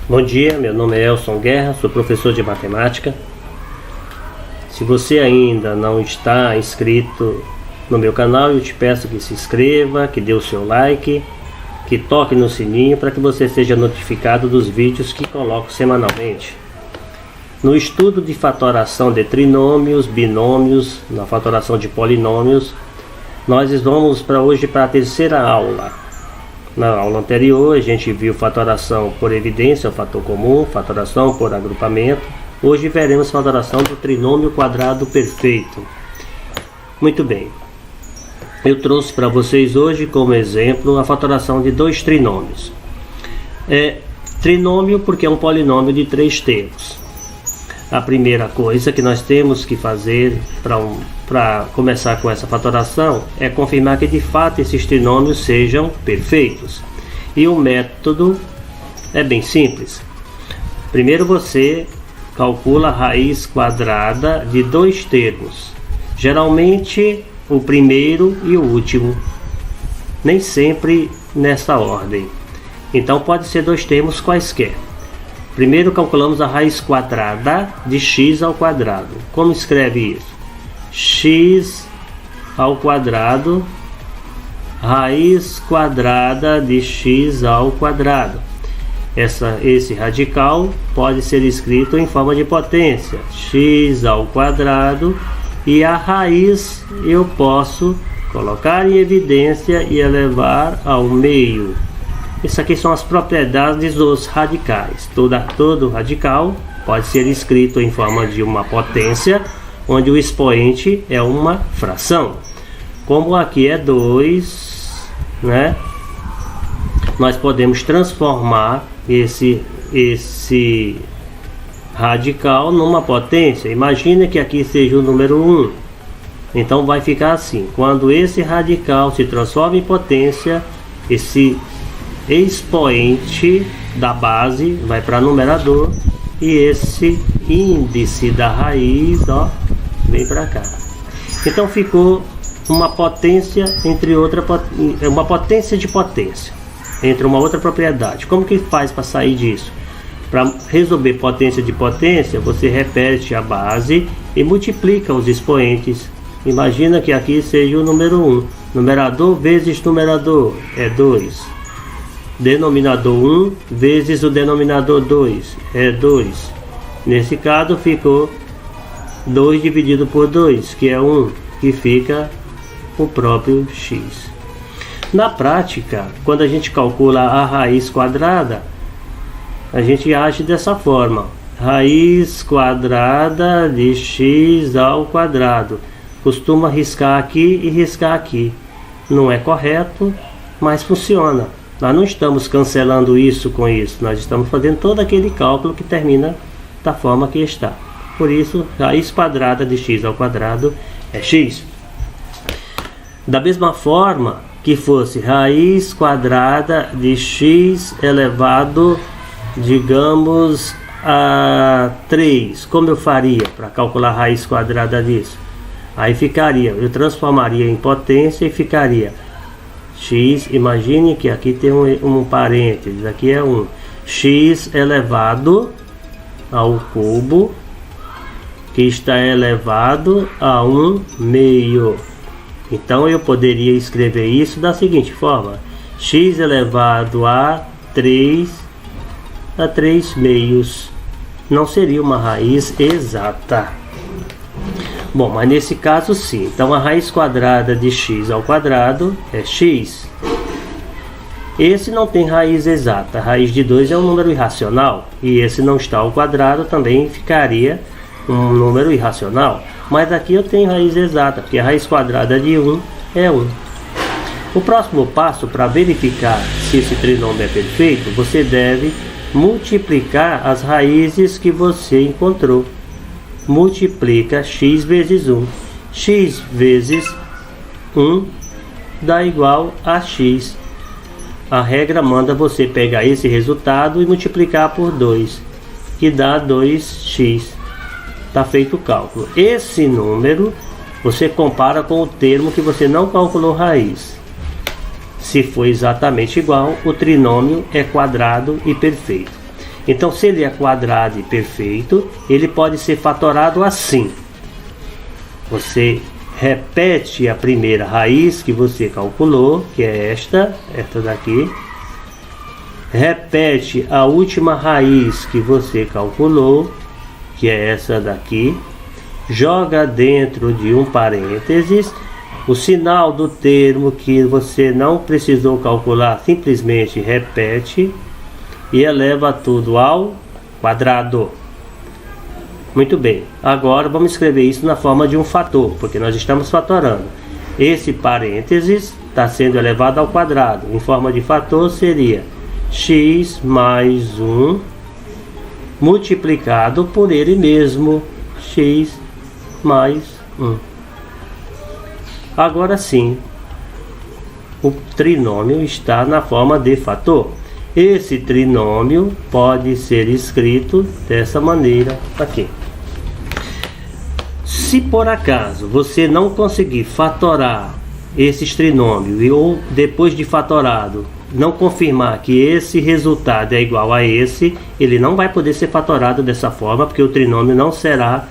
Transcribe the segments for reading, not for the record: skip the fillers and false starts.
Bom dia, meu nome é Elson Guerra, sou professor de matemática. Se você ainda não está inscrito no meu canal, eu te peço que se inscreva, que dê o seu like, que toque no sininho para que você seja notificado dos vídeos que coloco semanalmente. No estudo de fatoração de trinômios, binômios, na fatoração de polinômios, nós vamos hoje para a terceira aula. Na aula anterior a gente viu fatoração por evidência, o fator comum, fatoração por agrupamento. Hoje veremos fatoração do trinômio quadrado perfeito. Muito bem. Eu trouxe para vocês hoje como exemplo a fatoração de dois trinômios. Trinômio porque é um polinômio de 3 termos. A primeira coisa que nós temos que fazer para começar com essa fatoração é confirmar que de fato esses trinômios sejam perfeitos. E o método é bem simples. Primeiro você calcula a raiz quadrada de 2 termos. Geralmente o primeiro e o último. Nem sempre nessa ordem. Então pode ser 2 termos quaisquer. Primeiro calculamos a raiz quadrada de x ao quadrado. Como escreve isso? X ao quadrado, raiz quadrada de x ao quadrado. Esse radical pode ser escrito em forma de potência. X ao quadrado, e a raiz eu posso colocar em evidência e elevar ao meio. Isso aqui são as propriedades dos radicais. Todo radical pode ser escrito em forma de uma potência, onde o expoente é uma fração. Como aqui é 2, né? Nós podemos transformar esse radical numa potência. Imagina que aqui seja o número 1. Então vai ficar assim. Quando esse radical se transforma em potência, esse expoente da base vai para numerador e esse índice da raiz, ó, vem para cá. Então ficou uma potência entre uma potência de potência entre uma outra propriedade. Como que faz para sair disso? Para resolver potência de potência, você repete a base e multiplica os expoentes. Imagina que aqui seja o número 1. Numerador vezes numerador é 2. Denominador 1 vezes o denominador 2 é 2. Nesse caso ficou 2 dividido por 2, que é 1, que fica o próprio x. Na prática, quando a gente calcula a raiz quadrada, a gente age dessa forma. Raiz quadrada de x ao quadrado. Costuma riscar aqui e riscar aqui. Não é correto, mas funciona. Nós não estamos cancelando isso com isso, nós estamos fazendo todo aquele cálculo que termina da forma que está. Por isso, raiz quadrada de x ao quadrado é x. Da mesma forma que fosse raiz quadrada de x elevado, digamos, a 3. Como eu faria para calcular a raiz quadrada disso? Aí ficaria, eu transformaria em potência e ficaria x, imagine que aqui tem um parênteses, aqui é 1. X elevado ao cubo, que está elevado a 1 meio. Então eu poderia escrever isso da seguinte forma: x elevado a 3 meios. Não seria uma raiz exata. Bom, mas nesse caso sim. Então a raiz quadrada de x ao quadrado é x. Esse não tem raiz exata. A raiz de 2 é um número irracional. E esse não está ao quadrado, também ficaria um número irracional. Mas aqui eu tenho raiz exata, porque a raiz quadrada de 1 é 1. O próximo passo para verificar se esse trinômio é perfeito, você deve multiplicar as raízes que você encontrou. Multiplica x vezes 1. X vezes 1 dá igual a x. A regra manda você pegar esse resultado e multiplicar por 2, que dá 2x. Está feito o cálculo. Esse número você compara com o termo que você não calculou raiz. Se for exatamente igual, o trinômio é quadrado e perfeito. Então, se ele é quadrado e perfeito, ele pode ser fatorado assim. Você repete a primeira raiz que você calculou, que é esta daqui. Repete a última raiz que você calculou, que é essa daqui. Joga dentro de um parênteses o sinal do termo que você não precisou calcular, simplesmente repete e eleva tudo ao quadrado. Muito bem, agora vamos escrever isso na forma de um fator, porque nós estamos fatorando. Esse parênteses está sendo elevado ao quadrado. Em forma de fator seria x mais 1 multiplicado por ele mesmo, x mais 1. Agora sim, o trinômio está na forma de fator. Esse trinômio pode ser escrito dessa maneira aqui. Se por acaso você não conseguir fatorar esses trinômios ou depois de fatorado não confirmar que esse resultado é igual a esse, ele não vai poder ser fatorado dessa forma, porque o trinômio não será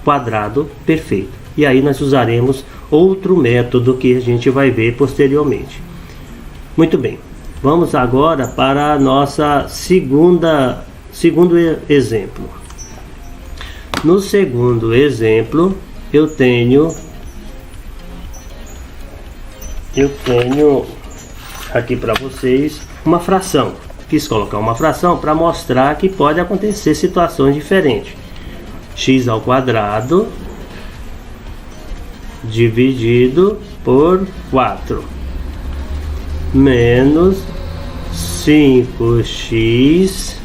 quadrado perfeito. E aí nós usaremos outro método que a gente vai ver posteriormente. Muito bem, vamos agora para a nossa segundo exemplo. No segundo exemplo, eu tenho aqui para vocês uma fração. Quis colocar uma fração para mostrar que pode acontecer situações diferentes. X ao quadrado dividido por 4 menos 5x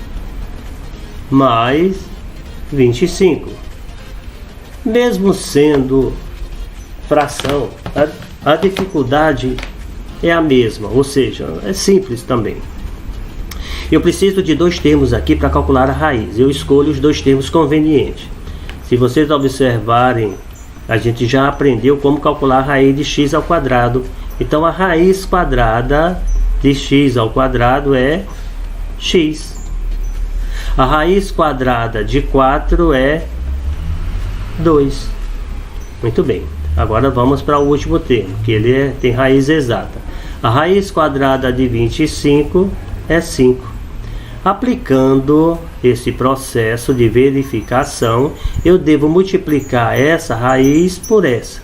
mais 25. Mesmo sendo fração, a dificuldade é a mesma, ou seja, é simples também. Eu preciso de dois termos aqui para calcular a raiz. Eu escolho os dois termos convenientes. Se vocês observarem, a gente já aprendeu como calcular a raiz de x ao quadrado. Então a raiz quadrada de x ao quadrado é x. A raiz quadrada de 4 é 2. Muito bem. Agora vamos para o último termo, que ele tem raiz exata. A raiz quadrada de 25 é 5. Aplicando esse processo de verificação, eu devo multiplicar essa raiz por essa.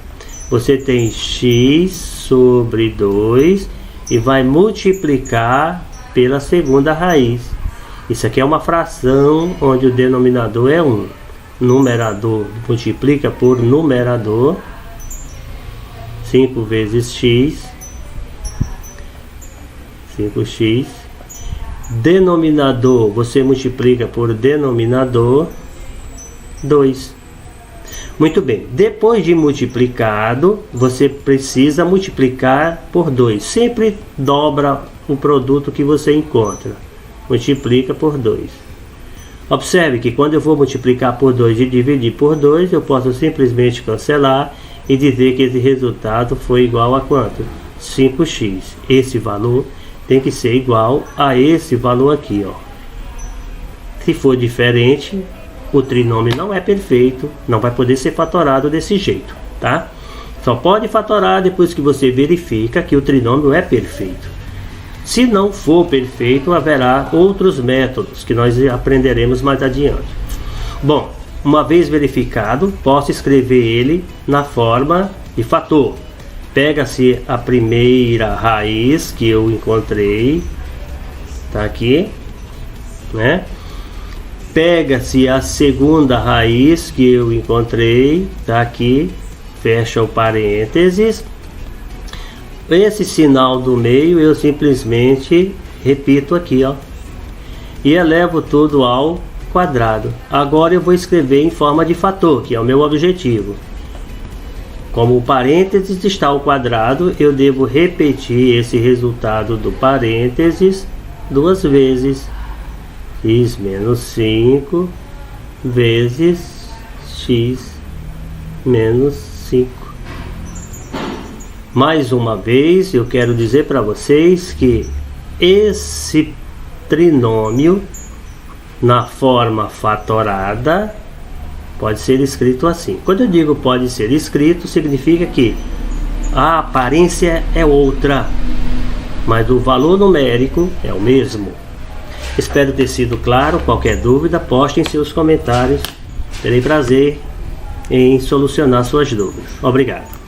Você tem x sobre 2 e vai multiplicar pela segunda raiz. Isso aqui é uma fração onde o denominador é 1. Numerador multiplica por numerador. 5 vezes x. 5x. Denominador, você multiplica por denominador 2. Muito bem, depois de multiplicado, você precisa multiplicar por 2. Sempre dobra o produto que você encontra. Multiplica por 2. Observe que quando eu vou multiplicar por 2 e dividir por 2, eu posso simplesmente cancelar e dizer que esse resultado foi igual a quanto? 5x. Esse valor tem que ser igual a esse valor aqui, ó. Se for diferente, o trinômio não é perfeito, não vai poder ser fatorado desse jeito, tá? Só pode fatorar depois que você verifica que o trinômio é perfeito. Se não for perfeito, haverá outros métodos que nós aprenderemos mais adiante. Bom, uma vez verificado, posso escrever ele na forma de fator. Pega-se a primeira raiz que eu encontrei, tá aqui, né? Pega-se a segunda raiz que eu encontrei, tá aqui, fecha o parênteses. Esse sinal do meio eu simplesmente repito aqui, ó, e elevo tudo ao quadrado. Agora eu vou escrever em forma de fator, que é o meu objetivo. Como o parênteses está ao quadrado, eu devo repetir esse resultado do parênteses duas vezes. X menos 5 vezes x menos 5. Mais uma vez, eu quero dizer para vocês que esse trinômio na forma fatorada, pode ser escrito assim. Quando eu digo pode ser escrito, significa que a aparência é outra, mas o valor numérico é o mesmo. Espero ter sido claro. Qualquer dúvida, postem seus comentários. Terei prazer em solucionar suas dúvidas. Obrigado.